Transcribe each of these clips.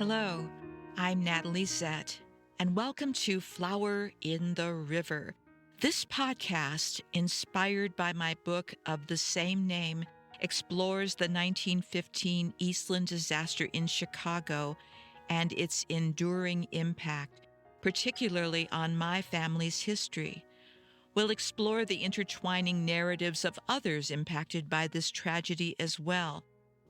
Hello, I'm Natalie Zett, and welcome to Flower in the River. This podcast, inspired by my book of the same name, explores the 1915 Eastland disaster in Chicago and its enduring impact, particularly on my family's history. We'll explore the intertwining narratives of others impacted by this tragedy as well,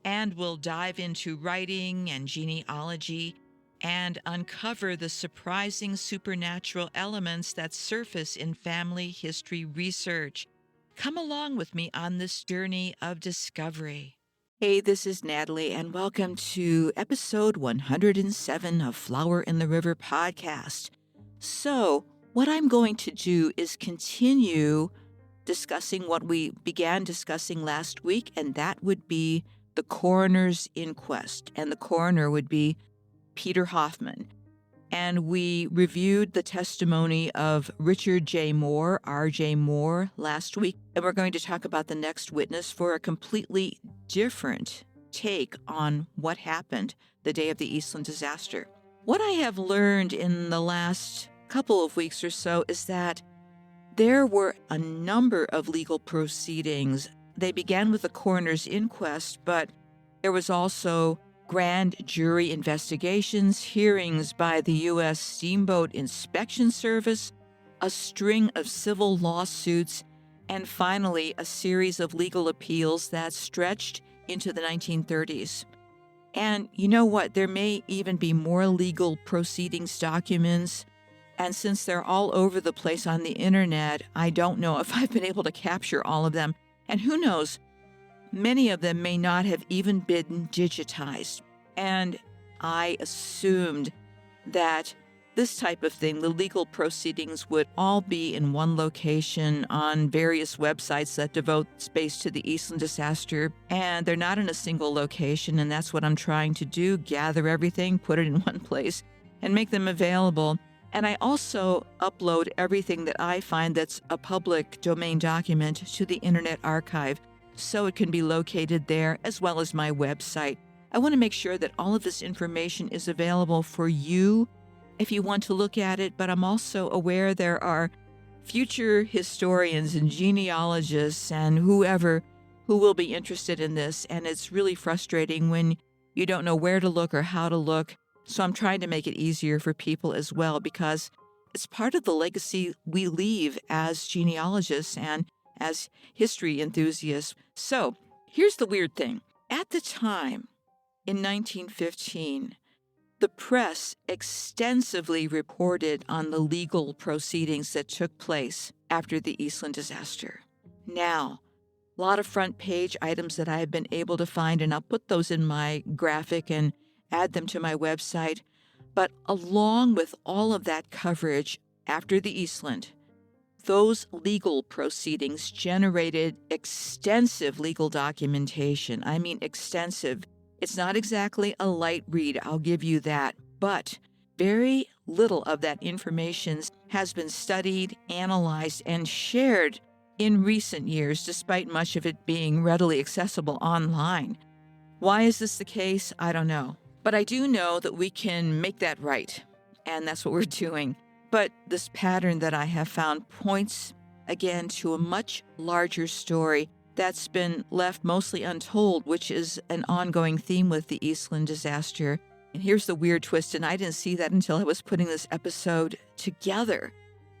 and we'll dive into writing and genealogy and uncover the surprising supernatural elements that surface in family history research. Come along with me on this journey of discovery. Hey, this is Natalie, and welcome to episode 107 of Flower in the River podcast. So, what I'm going to do is continue discussing what we began discussing last week, and that would be the coroner's inquest, and the coroner would be Peter Hoffman. And we reviewed the testimony of Richard J. Moore, R.J. Moore, last week, and we're going to talk about the next witness for a completely different take on what happened the day of the Eastland disaster. What I have learned in the last couple of weeks or so is that there were a number of legal proceedings. They began with the coroner's inquest, but there was also grand jury investigations, hearings by the U.S. Steamboat Inspection Service, a string of civil lawsuits, and finally a series of legal appeals that stretched into the 1930s. And you know what? There may even be more legal proceedings documents, and since they're all over the place on the internet, I don't know if I've been able to capture all of them. And who knows, many of them may not have even been digitized. And I assumed that this type of thing, the legal proceedings, would all be in one location on various websites that devote space to the Eastland disaster. And they're not in a single location, and that's what I'm trying to do, gather everything, put it in one place, and make them available. And I also upload everything that I find that's a public domain document to the Internet Archive, so it can be located there, as well as my website. I want to make sure that all of this information is available for you if you want to look at it, but I'm also aware there are future historians and genealogists and whoever who will be interested in this, and it's really frustrating when you don't know where to look or how to look. So I'm trying to make it easier for people as well, because it's part of the legacy we leave as genealogists and as history enthusiasts. So here's the weird thing. At the time, in 1915, the press extensively reported on the legal proceedings that took place after the Eastland disaster. Now, a lot of front page items that I've been able to find, and I'll put those in my graphic and add them to my website. But along with all of that coverage after the Eastland, those legal proceedings generated extensive legal documentation. I mean, extensive. It's not exactly a light read, I'll give you that, but very little of that information has been studied, analyzed, and shared in recent years, despite much of it being readily accessible online. Why is this the case? I don't know. But I do know that we can make that right, and that's what we're doing. But this pattern that I have found points, again, to a much larger story that's been left mostly untold, which is an ongoing theme with the Eastland disaster. And here's the weird twist, and I didn't see that until I was putting this episode together.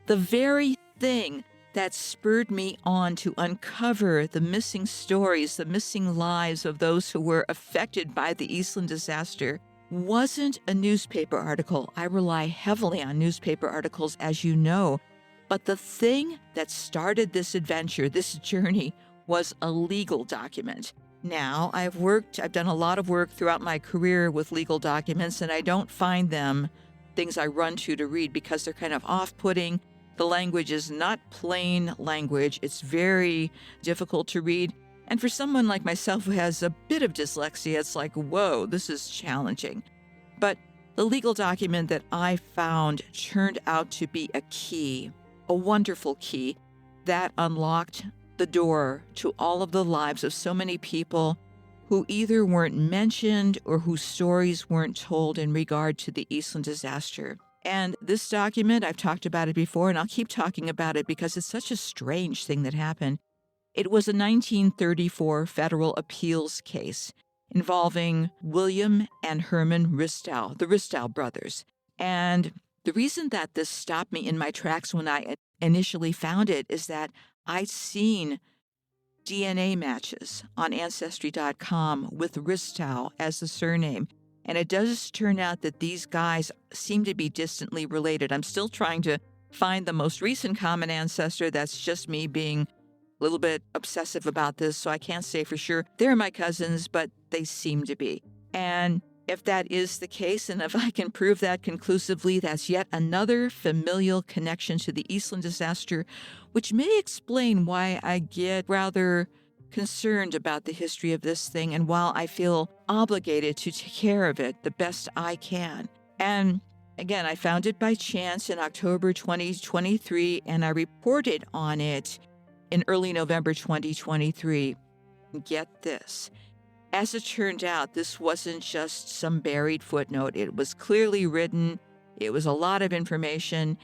The very thing that spurred me on to uncover the missing stories, the missing lives of those who were affected by the Eastland disaster, wasn't a newspaper article. I rely heavily on newspaper articles, as you know. But the thing that started this adventure, this journey, was a legal document. Now, I've done a lot of work throughout my career with legal documents, and I don't find them things I run to read because they're kind of off-putting. The language is not plain language. It's very difficult to read. And for someone like myself who has a bit of dyslexia, it's like, whoa, this is challenging. But the legal document that I found turned out to be a key, a wonderful key, that unlocked the door to all of the lives of so many people who either weren't mentioned or whose stories weren't told in regard to the Eastland disaster. And this document, I've talked about it before, and I'll keep talking about it because it's such a strange thing that happened. It was a 1934 federal appeals case involving William and Herman Ristow, the Ristow brothers. And the reason that this stopped me in my tracks when I initially found it is that I'd seen DNA matches on Ancestry.com with Ristow as the surname. And it does turn out that these guys seem to be distantly related. I'm still trying to find the most recent common ancestor. That's just me being a little bit obsessive about this, so I can't say for sure they're my cousins, but they seem to be. And if that is the case, and if I can prove that conclusively, that's yet another familial connection to the Eastland disaster, which may explain why I get rather concerned about the history of this thing and while I feel obligated to take care of it the best I can. And again, I found it by chance in October 2023, and I reported on it in early November 2023. Get this. As it turned out, this wasn't just some buried footnote. It was clearly written. It was a lot of information.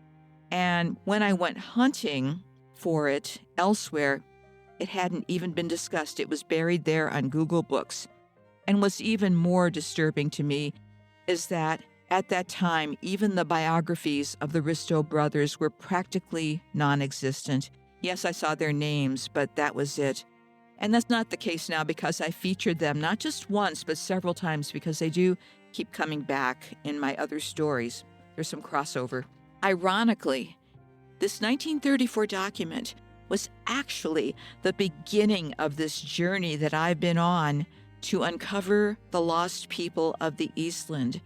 And when I went hunting for it elsewhere, it hadn't even been discussed. It was buried there on Google Books. And what's even more disturbing to me is that at that time, even the biographies of the Ristow brothers were practically non-existent. Yes, I saw their names, but that was it. And that's not the case now because I featured them not just once, but several times because they do keep coming back in my other stories. There's some crossover. Ironically, this 1934 document was actually the beginning of this journey that I've been on to uncover the lost people of the Eastland.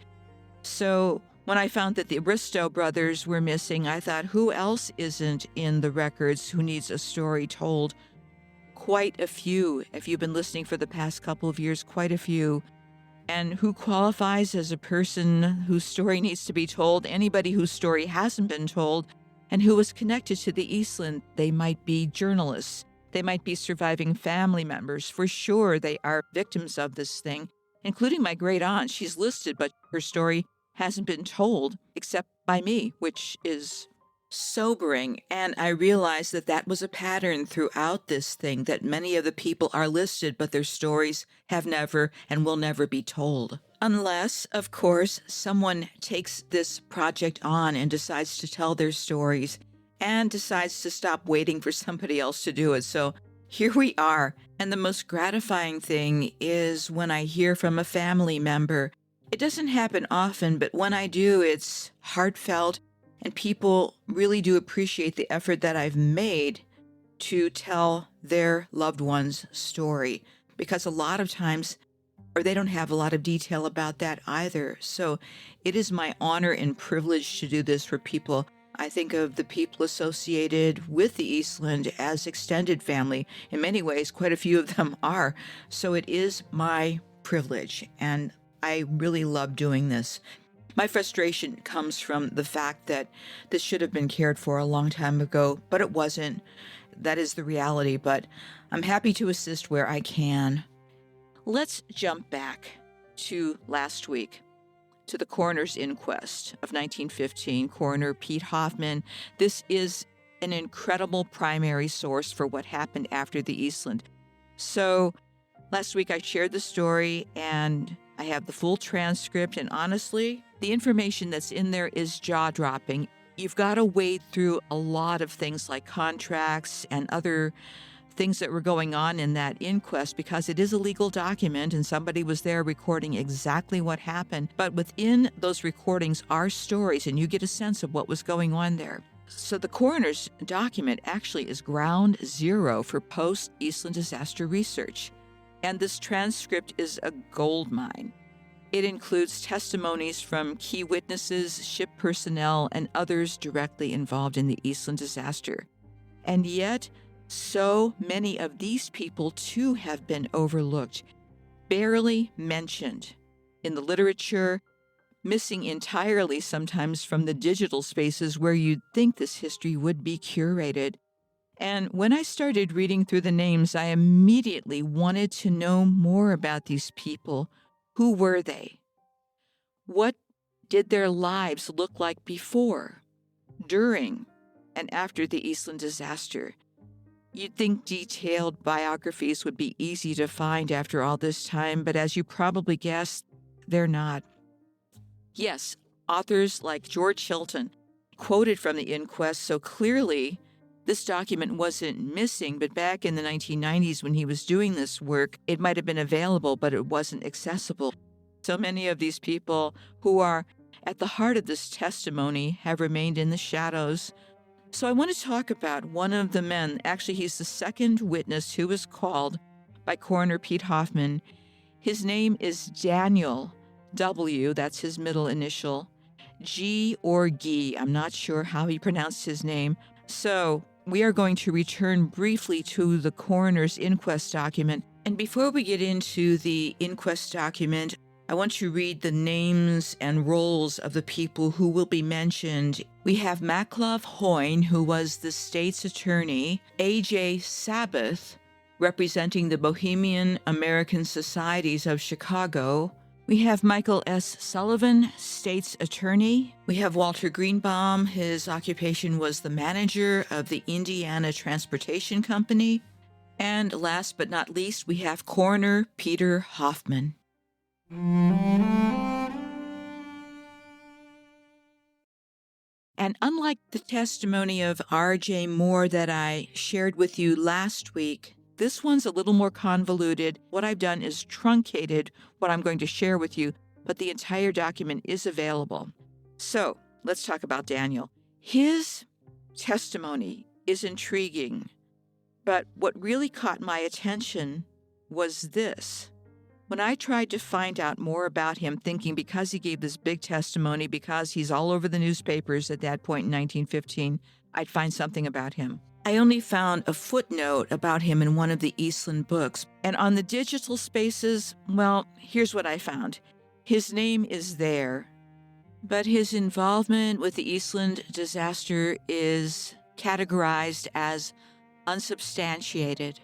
So when I found that the Ristow brothers were missing, I thought, who else isn't in the records who needs a story told? Quite a few. If you've been listening for the past couple of years, quite a few. And who qualifies as a person whose story needs to be told? Anybody whose story hasn't been told and who was connected to the Eastland. They might be journalists. They might be surviving family members. For sure, they are victims of this thing, including my great aunt. She's listed, but her story hasn't been told except by me, which is sobering. And I realized that that was a pattern throughout this thing, that many of the people are listed, but their stories have never and will never be told. Unless, of course, someone takes this project on and decides to tell their stories and decides to stop waiting for somebody else to do it. So here we are. And the most gratifying thing is when I hear from a family member. It doesn't happen often, but when I do, it's heartfelt. And people really do appreciate the effort that I've made to tell their loved one's story. Because a lot of times, or they don't have a lot of detail about that either. So it is my honor and privilege to do this for people. I think of the people associated with the Eastland as extended family. In many ways, quite a few of them are. So it is my privilege, and I really love doing this. My frustration comes from the fact that this should have been cared for a long time ago, but it wasn't. That is the reality, but I'm happy to assist where I can. Let's jump back to last week, to the coroner's inquest of 1915, Coroner Pete Hoffman. This is an incredible primary source for what happened after the Eastland. So last week I shared the story, and I have the full transcript, and honestly, the information that's in there is jaw-dropping. You've got to wade through a lot of things like contracts and other things that were going on in that inquest because it is a legal document and somebody was there recording exactly what happened. But within those recordings are stories, and you get a sense of what was going on there. So the coroner's document actually is ground zero for post-Eastland disaster research. And this transcript is a gold mine. It includes testimonies from key witnesses, ship personnel, and others directly involved in the Eastland disaster. And yet, so many of these people too have been overlooked, barely mentioned in the literature, missing entirely sometimes from the digital spaces where you'd think this history would be curated. And when I started reading through the names, I immediately wanted to know more about these people. Who were they? What did their lives look like before, during, and after the Eastland disaster? You'd think detailed biographies would be easy to find after all this time, but as you probably guessed, they're not. Yes, authors like George Hilton quoted from the inquest, so clearly this document wasn't missing, but back in the 1990s when he was doing this work, it might have been available, but it wasn't accessible. So many of these people who are at the heart of this testimony have remained in the shadows. So I want to talk about one of the men. Actually, he's the second witness who was called by Coroner Pete Hoffman. His name is Daniel W., that's his middle initial, G or Gee. I'm not sure how he pronounced his name. So we are going to return briefly to the coroner's inquest document. And before we get into the inquest document, I want to read the names and roles of the people who will be mentioned. We have Maclov Hoyne, who was the state's attorney, A.J. Sabbath, representing the Bohemian American Societies of Chicago. We have Michael S. Sullivan, state's attorney. We have Walter Greenbaum. His occupation was the manager of the Indiana Transportation Company. And last but not least, we have Coroner Peter Hoffman. And unlike the testimony of R.J. Moore that I shared with you last week, this one's a little more convoluted. What I've done is truncated what I'm going to share with you, but the entire document is available. So let's talk about Daniel. His testimony is intriguing, but what really caught my attention was this. When I tried to find out more about him, thinking because he gave this big testimony, because he's all over the newspapers at that point in 1915, I'd find something about him. I only found a footnote about him in one of the Eastland books. And on the digital spaces, well, here's what I found. His name is there, but his involvement with the Eastland disaster is categorized as unsubstantiated.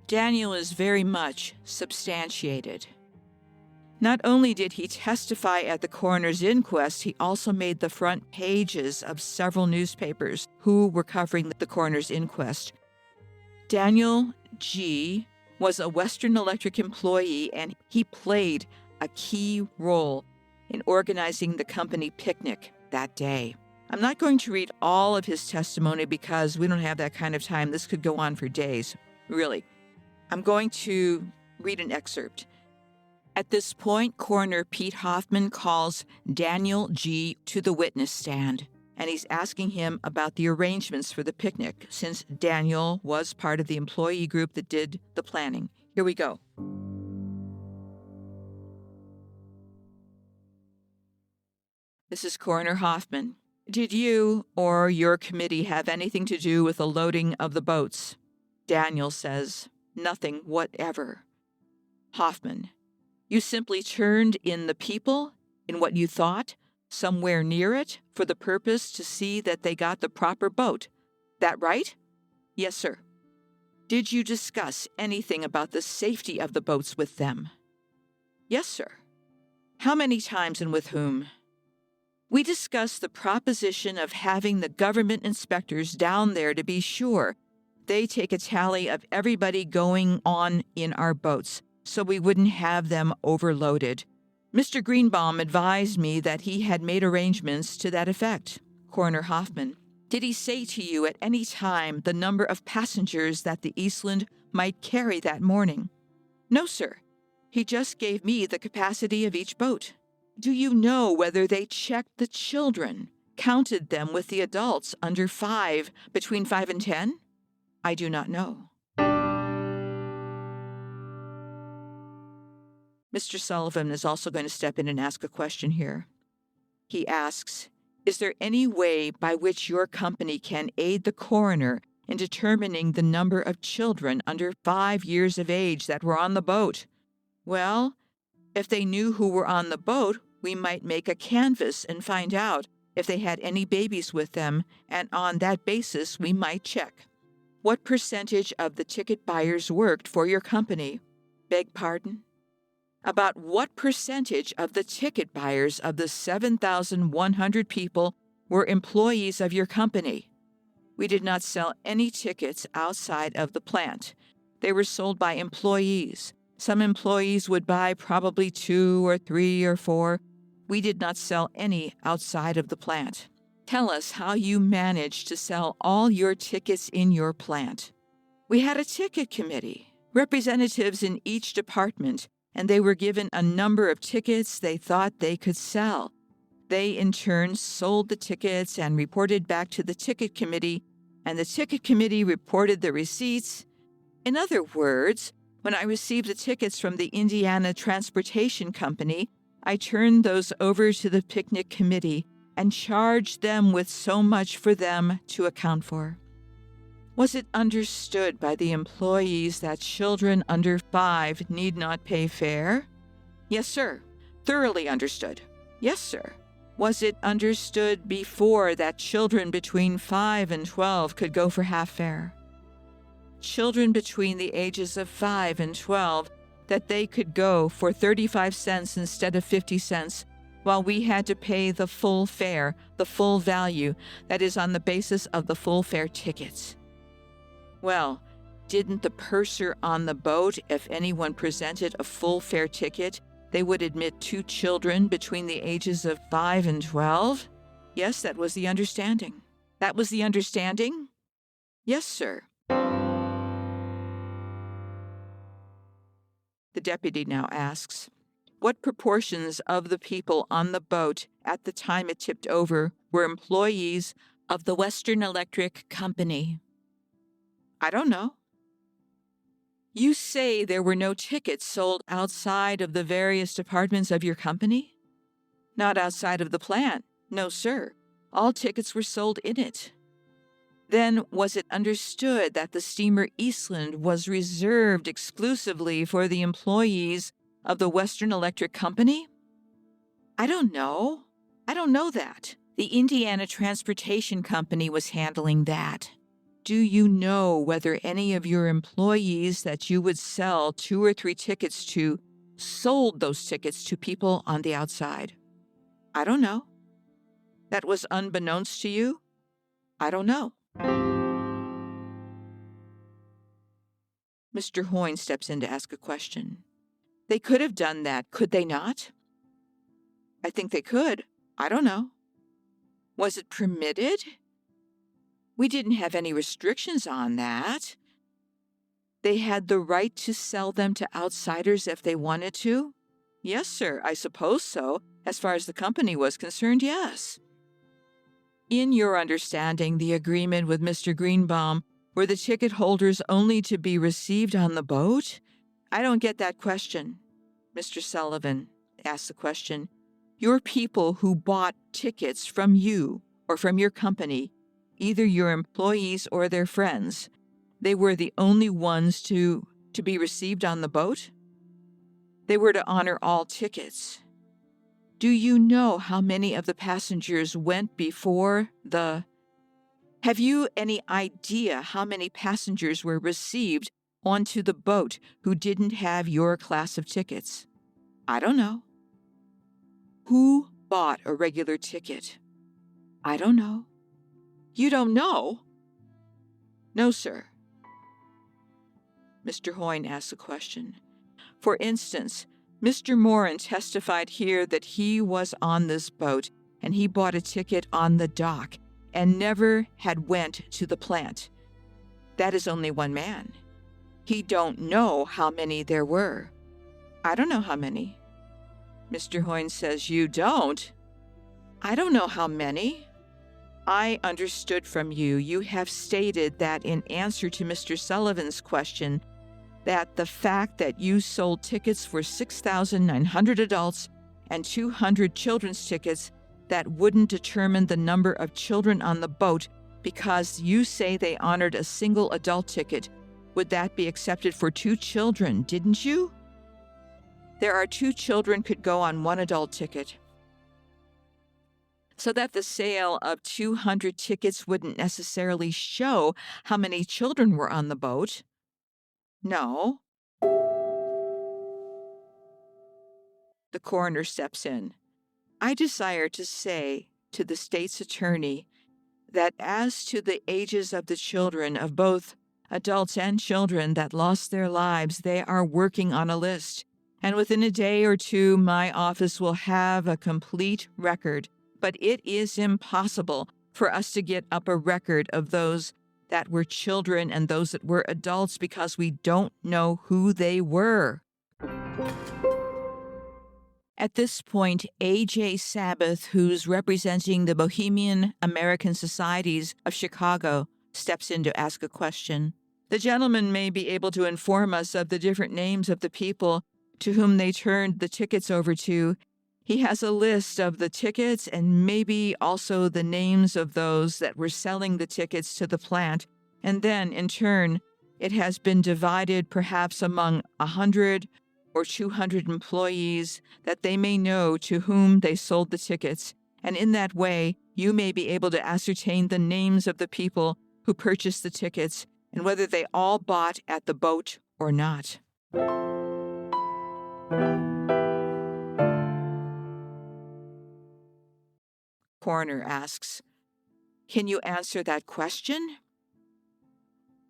Daniel is very much substantiated. Not only did he testify at the coroner's inquest, he also made the front pages of several newspapers who were covering the coroner's inquest. Daniel G. was a Western Electric employee, and he played a key role in organizing the company picnic that day. I'm not going to read all of his testimony because we don't have that kind of time. This could go on for days, really. I'm going to read an excerpt. At this point, Coroner Pete Hoffman calls Daniel G. to the witness stand, and he's asking him about the arrangements for the picnic, since Daniel was part of the employee group that did the planning. Here we go. This is Coroner Hoffman. Did you or your committee have anything to do with the loading of the boats? Daniel says, nothing whatever. Hoffman, you simply turned in the people in what you thought, somewhere near it, for the purpose to see that they got the proper boat. That right? Yes, sir. Did you discuss anything about the safety of the boats with them? Yes, sir. How many times and with whom? We discussed the proposition of having the government inspectors down there to be sure they take a tally of everybody going on in our boats, so we wouldn't have them overloaded. Mr. Greenbaum advised me that he had made arrangements to that effect. Coroner Hoffman, did he say to you at any time the number of passengers that the Eastland might carry that morning? No, sir. He just gave me the capacity of each boat. Do you know whether they checked the children, counted them with the adults under 5, between 5 and 10? I do not know. Mr. Sullivan is also going to step in and ask a question here. He asks, is there any way by which your company can aid the coroner in determining the number of children under 5 years of age that were on the boat? Well, if they knew who were on the boat, we might make a canvass and find out if they had any babies with them, and on that basis we might check. What percentage of the ticket buyers worked for your company? Beg pardon? About what percentage of the ticket buyers of the 7,100 people were employees of your company? We did not sell any tickets outside of the plant. They were sold by employees. Some employees would buy probably 2 or 3 or 4. We did not sell any outside of the plant. Tell us how you managed to sell all your tickets in your plant. We had a ticket committee, representatives in each department, and they were given a number of tickets they thought they could sell. They, in turn, sold the tickets and reported back to the ticket committee, and the ticket committee reported the receipts. In other words, when I received the tickets from the Indiana Transportation Company, I turned those over to the picnic committee and charged them with so much for them to account for. Was it understood by the employees that children under 5 need not pay fare? Yes, sir. Thoroughly understood. Yes, sir. Was it understood before that children between 5 and 12 could go for half fare? Children between the ages of 5 and 12 that they could go for 35 cents instead of 50 cents, while we had to pay the full fare, the full value, that is on the basis of the full fare tickets. Well, didn't the purser on the boat, if anyone presented a full fare ticket, they would admit 2 children between the ages of 5 and 12? Yes, that was the understanding. That was the understanding? Yes, sir. The deputy now asks, what proportions of the people on the boat at the time it tipped over were employees of the Western Electric Company? I don't know. You say there were no tickets sold outside of the various departments of your company? Not outside of the plant. No, sir. All tickets were sold in it. Then was it understood that the steamer Eastland was reserved exclusively for the employees of the Western Electric Company? I don't know. I don't know that. The Indiana Transportation Company was handling that. Do you know whether any of your employees that you would sell 2 or 3 tickets to sold those tickets to people on the outside? I don't know. That was unbeknownst to you? I don't know. Mr. Hoyne steps in to ask a question. They could have done that, could they not? I think they could. I don't know. Was it permitted? We didn't have any restrictions on that. They had the right to sell them to outsiders if they wanted to? Yes, sir, I suppose so. As far as the company was concerned, yes. In your understanding, the agreement with Mr. Greenbaum, were the ticket holders only to be received on the boat? I don't get that question. Mr. Sullivan asked the question. Your people who bought tickets from you or from your company, either your employees or their friends, they were the only ones to be received on the boat? They were to honor all tickets. Do you know how many of the passengers went before the... Have you any idea how many passengers were received onto the boat who didn't have your class of tickets? I don't know. Who bought a regular ticket? I don't know. You don't know? No, sir. Mr. Hoyne asked a question. For instance, Mr. Morin testified here that he was on this boat and he bought a ticket on the dock and never had went to the plant. That is only one man. He don't know how many there were. I don't know how many. Mr. Hoyne says, you don't? I don't know how many. I understood from you, you have stated that in answer to Mr. Sullivan's question, that the fact that you sold tickets for 6,900 adults and 200 children's tickets, that wouldn't determine the number of children on the boat because you say they honored a single adult ticket. Would that be accepted for 2 children, didn't you? There are 2 children could go on 1 adult ticket. so that the sale of 200 tickets wouldn't necessarily show how many children were on the boat. No. The coroner steps in. I desire to say to the state's attorney that as to the ages of the children, of both adults and children that lost their lives, they are working on a list. And within a day or two, my office will have a complete record. But it is impossible for us to get up a record of those that were children and those that were adults because we don't know who they were. At this point, A.J. Sabbath, who's representing the Bohemian American Societies of Chicago, steps in to ask a question. The gentleman may be able to inform us of the different names of the people to whom they turned the tickets over to. He has a list of the tickets and maybe also the names of those that were selling the tickets to the plant. And then, in turn, it has been divided perhaps among 100 or 200 employees that they may know to whom they sold the tickets, and in that way you may be able to ascertain the names of the people who purchased the tickets and whether they all bought at the boat or not. Coroner asks, "Can you answer that question?"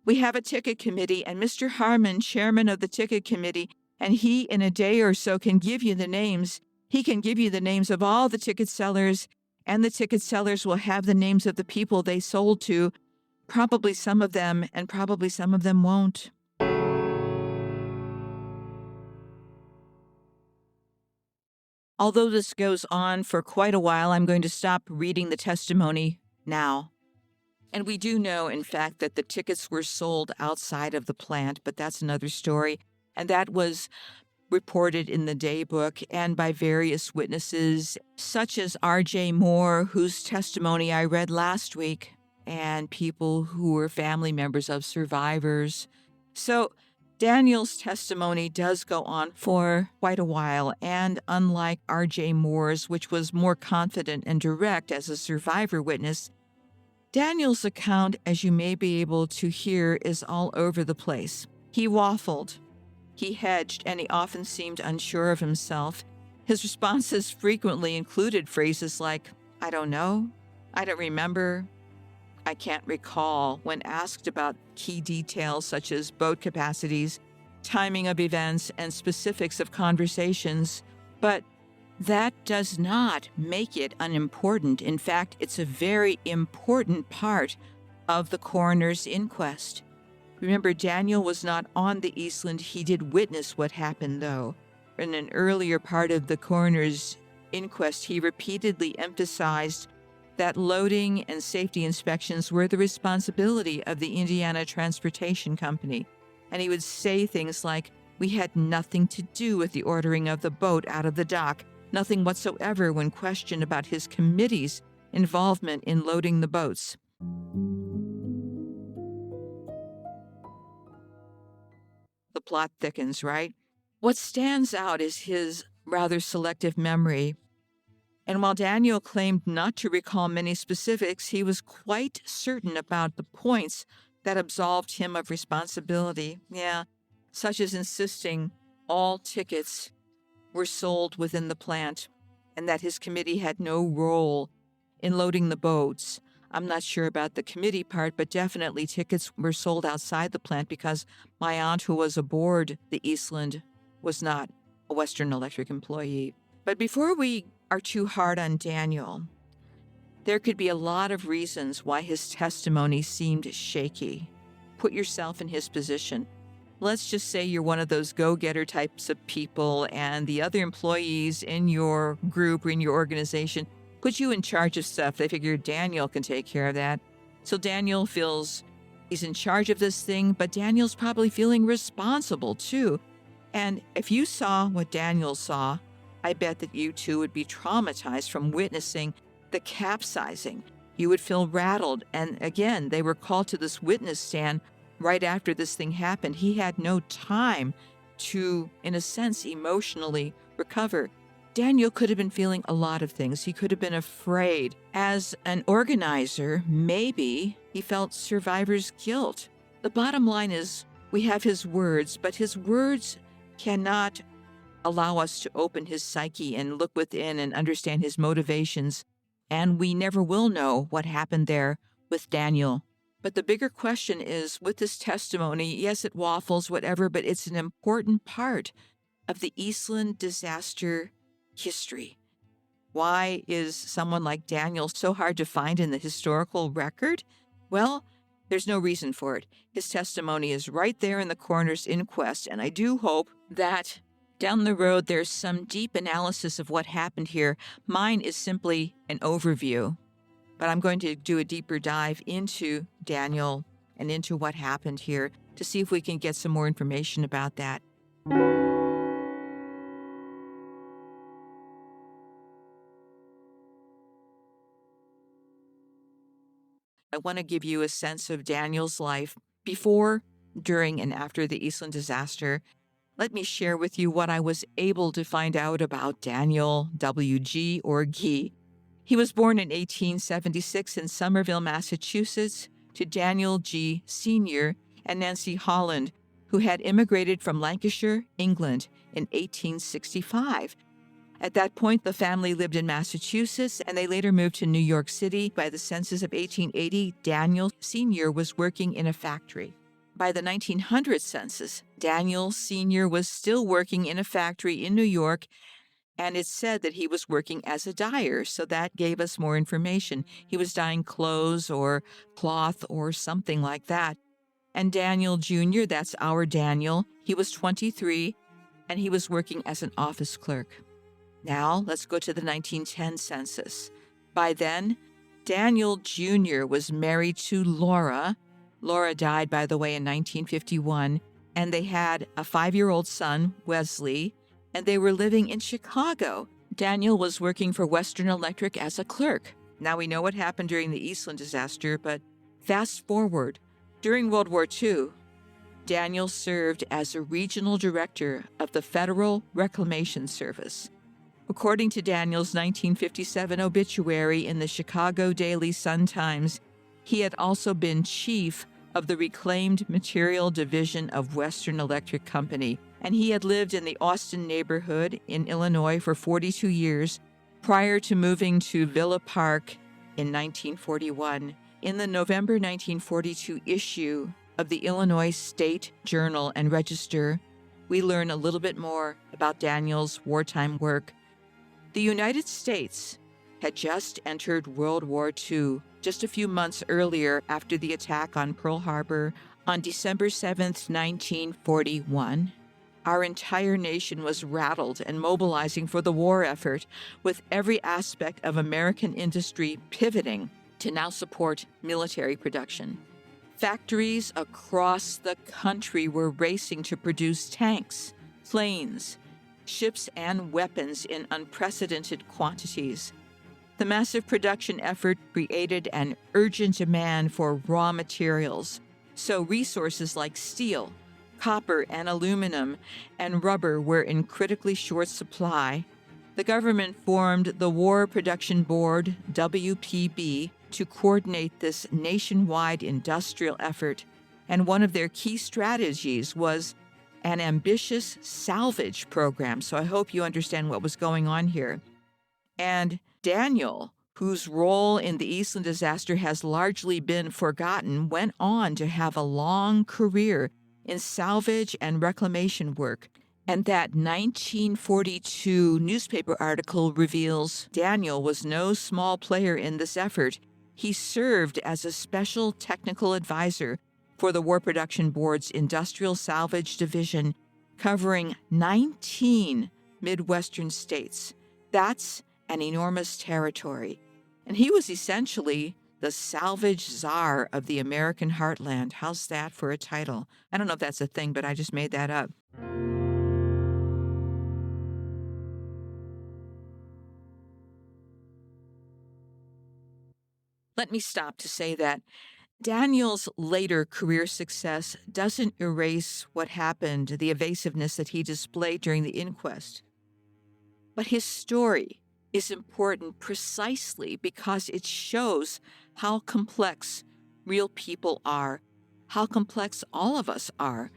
"We have a ticket committee, and Mr. Harmon, chairman of the ticket committee, and he, in a day or so, can give you the names. He can give you the names of all the ticket sellers, and the ticket sellers will have the names of the people they sold to, probably some of them, and probably some of them won't." Although this goes on for quite a while, I'm going to stop reading the testimony now. And we do know, in fact, that the tickets were sold outside of the plant, but that's another story. And that was reported in the daybook and by various witnesses, such as R.J. Moore, whose testimony I read last week, and people who were family members of survivors. So Daniel's testimony does go on for quite a while, and unlike R.J. Moore's, which was more confident and direct as a survivor witness, Daniel's account, as you may be able to hear, is all over the place. He waffled. He hedged, and he often seemed unsure of himself. His responses frequently included phrases like, "I don't know," "I don't remember," "I can't recall," when asked about key details such as boat capacities, timing of events, and specifics of conversations. But that does not make it unimportant. In fact, it's a very important part of the coroner's inquest. Remember, Daniel was not on the Eastland. He did witness what happened, though. In an earlier part of the coroner's inquest, he repeatedly emphasized that loading and safety inspections were the responsibility of the Indiana Transportation Company. And he would say things like, "We had nothing to do with the ordering of the boat out of the dock, nothing whatsoever," when questioned about his committee's involvement in loading the boats. The plot thickens, right? What stands out is his rather selective memory. And while Daniel claimed not to recall many specifics, he was quite certain about the points that absolved him of responsibility. Such as insisting all tickets were sold within the plant and that his committee had no role in loading the boats. I'm not sure about the committee part, but definitely tickets were sold outside the plant because my aunt, who was aboard the Eastland, was not a Western Electric employee. But before we are too hard on Daniel, there could be a lot of reasons why his testimony seemed shaky. Put yourself in his position. Let's just say you're one of those go-getter types of people, and the other employees in your group or in your organization put you in charge of stuff. They figure Daniel can take care of that. So Daniel feels he's in charge of this thing, but Daniel's probably feeling responsible too. And if you saw what Daniel saw, I bet that you too would be traumatized from witnessing the capsizing. You would feel rattled. And again, they were called to this witness stand right after this thing happened. He had no time to, in a sense, emotionally recover. Daniel could have been feeling a lot of things. He could have been afraid. As an organizer, maybe he felt survivor's guilt. The bottom line is we have his words, but his words cannot allow us to open his psyche and look within and understand his motivations. And we never will know what happened there with Daniel. But the bigger question is, with this testimony, yes, it waffles, whatever, but it's an important part of the Eastland disaster history. Why is someone like Daniel so hard to find in the historical record? Well, there's no reason for it. His testimony is right there in the coroner's inquest, and I do hope that down the road there's some deep analysis of what happened here. Mine is simply an overview, but I'm going to do a deeper dive into Daniel and into what happened here to see if we can get some more information about that. I want to give you a sense of Daniel's life before, during, and after the Eastland disaster. Let me share with you what I was able to find out about Daniel W.G. or Gee. He was born in 1876 in Somerville, Massachusetts, to Daniel G. Sr. and Nancy Holland, who had immigrated from Lancashire, England, in 1865. At that point, the family lived in Massachusetts, and they later moved to New York City. By the census of 1880, Daniel Sr. was working in a factory. By the 1900 census, Daniel Sr. was still working in a factory in New York, and it's said that he was working as a dyer, so that gave us more information. He was dyeing clothes or cloth or something like that. And Daniel Jr., that's our Daniel, he was 23, and he was working as an office clerk. Now, let's go to the 1910 census. By then, Daniel Jr. was married to Laura. Laura died, by the way, in 1951, and they had a 5-year-old son, Wesley, and they were living in Chicago. Daniel was working for Western Electric as a clerk. Now, we know what happened during the Eastland disaster, but fast forward. During World War II, Daniel served as a regional director of the Federal Reclamation Service. According to Daniel's 1957 obituary in the Chicago Daily Sun-Times, he had also been chief of the Reclaimed Material Division of Western Electric Company, and he had lived in the Austin neighborhood in Illinois for 42 years prior to moving to Villa Park in 1941. In the November 1942 issue of the Illinois State Journal and Register, we learn a little bit more about Daniel's wartime work. The United States had just entered World War II just a few months earlier after the attack on Pearl Harbor on December 7th, 1941. Our entire nation was rattled and mobilizing for the war effort, with every aspect of American industry pivoting to now support military production. Factories across the country were racing to produce tanks, planes, ships, and weapons in unprecedented quantities. The massive production effort created an urgent demand for raw materials, so resources like steel, copper, and aluminum, and rubber were in critically short supply. The government formed the War Production Board, WPB, to coordinate this nationwide industrial effort, and one of their key strategies was an ambitious salvage program, so I hope you understand what was going on here. And Daniel, whose role in the Eastland disaster has largely been forgotten, went on to have a long career in salvage and reclamation work. And that 1942 newspaper article reveals Daniel was no small player in this effort. He served as a special technical advisor for the War Production Board's Industrial Salvage Division, covering 19 Midwestern states. That's an enormous territory. And he was essentially the salvage czar of the American heartland. How's that for a title? I don't know if that's a thing, but I just made that up. Let me stop to say that Daniel's later career success doesn't erase what happened, the evasiveness that he displayed during the inquest. But his story is important precisely because it shows how complex real people are, how complex all of us are.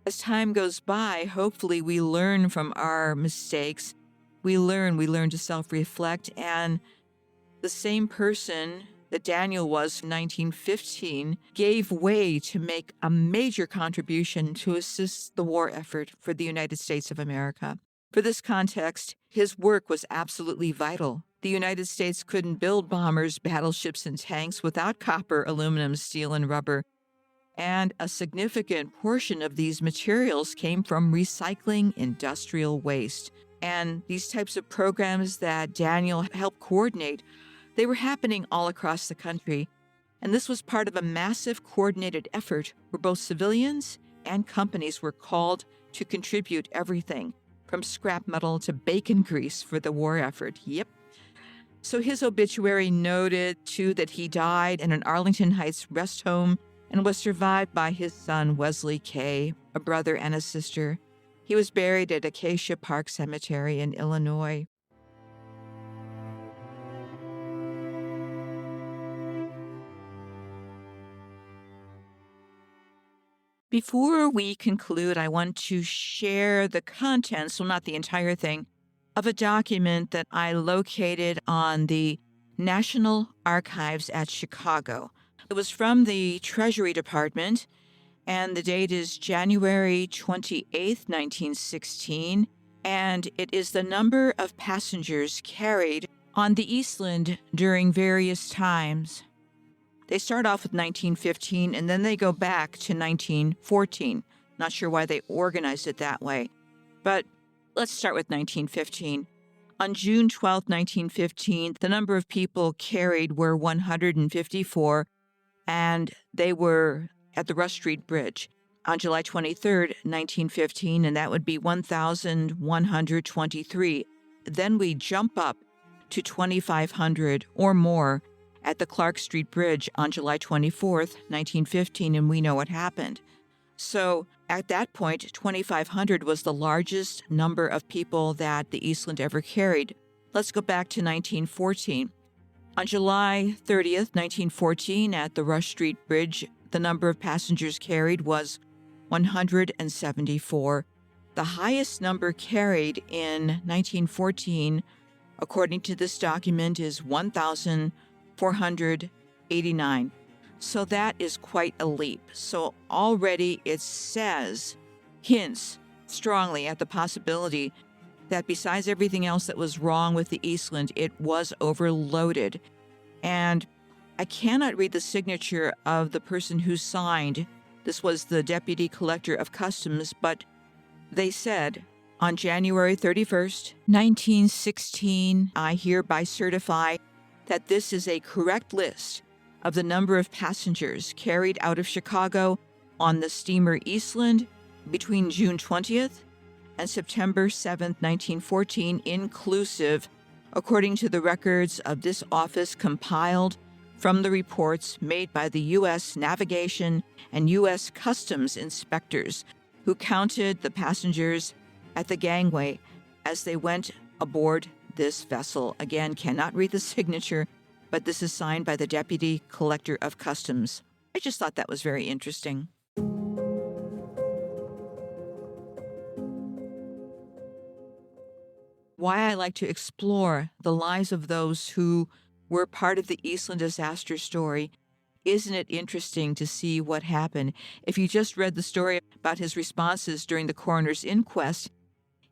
As time goes by, hopefully we learn from our mistakes. We learn to self-reflect, and the same person that Daniel was in 1915 gave way to make a major contribution to assist the war effort for the United States of America. For this context, his work was absolutely vital. The United States couldn't build bombers, battleships, and tanks without copper, aluminum, steel, and rubber. And a significant portion of these materials came from recycling industrial waste. And these types of programs that Daniel helped coordinate, they were happening all across the country. And this was part of a massive coordinated effort where both civilians and companies were called to contribute everything from scrap metal to bacon grease for the war effort. Yep. So his obituary noted, too, that he died in an Arlington Heights rest home and was survived by his son, Wesley K., a brother and a sister. He was buried at Acacia Park Cemetery in Illinois. Before we conclude, I want to share the contents, well, not the entire thing, of a document that I located on the National Archives at Chicago. It was from the Treasury Department, and the date is January 28th, 1916, and it is the number of passengers carried on the Eastland during various times. They start off with 1915, and then they go back to 1914. Not sure why they organized it that way, but let's start with 1915. On June 12, 1915, the number of people carried were 154, and they were at the Rush Street Bridge. On July 23rd, 1915, and that would be 1,123. Then we jump up to 2,500 or more at the Clark Street Bridge on July 24th, 1915, and we know what happened. So at that point, 2,500 was the largest number of people that the Eastland ever carried. Let's go back to 1914. On July 30th, 1914, at the Rush Street Bridge, the number of passengers carried was 174. The highest number carried in 1914, according to this document, is 1,489. So that is quite a leap. So already it hints strongly at the possibility that besides everything else that was wrong with the Eastland, it was overloaded. And I cannot read the signature of the person who signed. This was the Deputy Collector of Customs, but they said, on January 31st, 1916, I hereby certify that this is a correct list of the number of passengers carried out of Chicago on the steamer Eastland between June 20th and September 7th, 1914, inclusive, according to the records of this office compiled from the reports made by the U.S. Navigation and U.S. Customs inspectors who counted the passengers at the gangway as they went aboard this vessel. Again, cannot read the signature, but this is signed by the Deputy Collector of Customs. I just thought that was very interesting. Why I like to explore the lives of those who were part of the Eastland disaster story. Isn't it interesting to see what happened? If you just read the story about his responses during the coroner's inquest,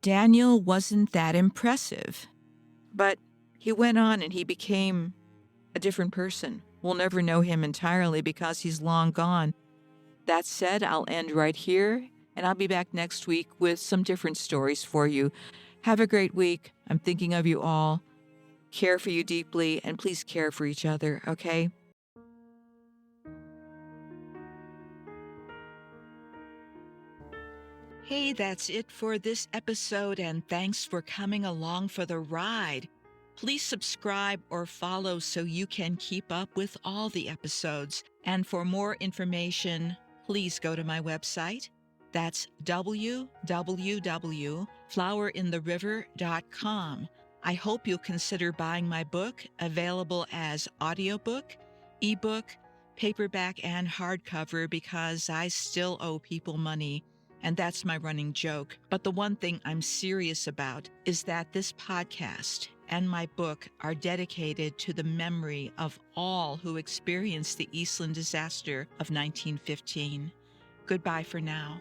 Daniel wasn't that impressive. But he went on and he became a different person. We'll never know him entirely because he's long gone. That said, I'll end right here, and I'll be back next week with some different stories for you. Have a great week. I'm thinking of you all. Care for you deeply, and please care for each other, okay? Hey, that's it for this episode, and thanks for coming along for the ride. Please subscribe or follow so you can keep up with all the episodes. And for more information, please go to my website, That's www.flowerintheriver.com. I hope you'll consider buying my book, available as audiobook, ebook, paperback, and hardcover, because I still owe people money, and that's my running joke. But the one thing I'm serious about is that this podcast and my book are dedicated to the memory of all who experienced the Eastland disaster of 1915. Goodbye for now.